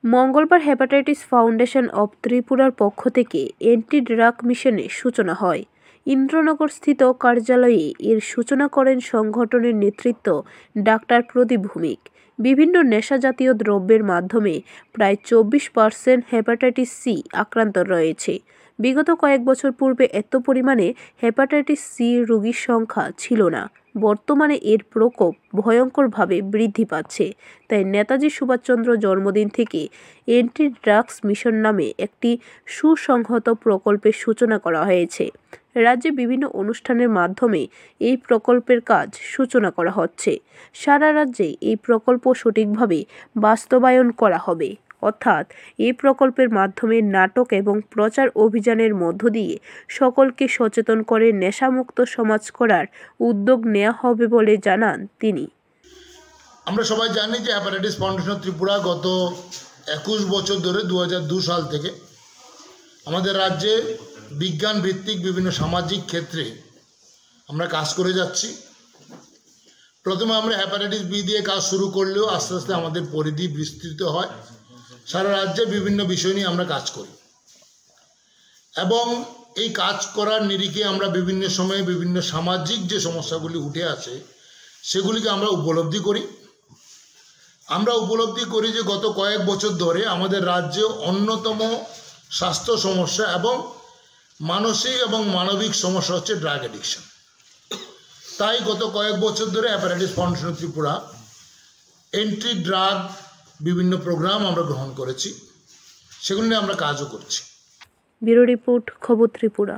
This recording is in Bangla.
মঙ্গলবার হেপাটাইটিস ফাউন্ডেশন অব ত্রিপুরার পক্ষ থেকে অ্যান্টি ড্রাগ মিশনের সূচনা হয়। ইন্দ্রনগরস্থিত কার্যালয়ে এর সূচনা করেন সংগঠনের নেতৃত্ব ডাক্তার প্রদীপ ভৌমিক। বিভিন্ন নেশাজাতীয় দ্রব্যের মাধ্যমে প্রায় 24% হেপাটাইটিস সি আক্রান্ত রয়েছে। বিগত কয়েক বছর পূর্বে এত পরিমাণে হেপাটাইটিস সি রোগীর সংখ্যা ছিল না। বর্তমানে এর প্রকোপ ভয়ঙ্করভাবে বৃদ্ধি পাচ্ছে। তাই নেতাজি সুভাষচন্দ্র জন্মদিন থেকে অ্যান্টি ড্রাগস মিশন নামে একটি সুসংহত প্রকল্পের সূচনা করা হয়েছে। রাজ্যে বিভিন্ন অনুষ্ঠানের মাধ্যমে এই প্রকল্পের কাজ সূচনা করা হচ্ছে। সারা রাজ্যে এই প্রকল্প সঠিকভাবে বাস্তবায়ন করা হবে, অর্থাৎ এই প্রকল্পের মাধ্যমে নাটক এবং প্রচার অভিযানের মধ্য দিয়ে সকলকে সচেতন করে নেশামুক্ত সমাজ করার উদ্যোগ নেওয়া হবে বলে জানান তিনি। আমরা সবাই জানি যে হেপাটাইটিস ফাউন্ডেশন ত্রিপুরা গত 21 বছর ধরে 2002 সাল থেকে আমাদের রাজ্যে বিজ্ঞান ভিত্তিক বিভিন্ন সামাজিক ক্ষেত্রে আমরা কাজ করে যাচ্ছি। প্রথমে আমরা হেপাটাইটিস বি দিয়ে কাজ শুরু করলেও আস্তে আস্তে আমাদের পরিধি বিস্তৃত হয়। সারা রাজ্যে বিভিন্ন বিষয় নিয়ে আমরা কাজ করি এবং এই কাজ করার নিরিখে আমরা বিভিন্ন সময়ে বিভিন্ন সামাজিক যে সমস্যাগুলি উঠে আসে সেগুলিকে আমরা উপলব্ধি করি। আমরা উপলব্ধি করি যে গত কয়েক বছর ধরে আমাদের রাজ্যে অন্যতম স্বাস্থ্য সমস্যা এবং মানসিক এবং মানবিক সমস্যা হচ্ছে ড্রাগ অ্যাডিকশন। তাই গত কয়েক বছর ধরে hepatitis foundation Tripura anti drug বিভিন্ন প্রোগ্রাম আমরা গ্রহণ করেছি, সেগুলো নিয়ে আমরা কাজও করছি। ব্যুরো রিপোর্ট, খবর ত্রিপুরা।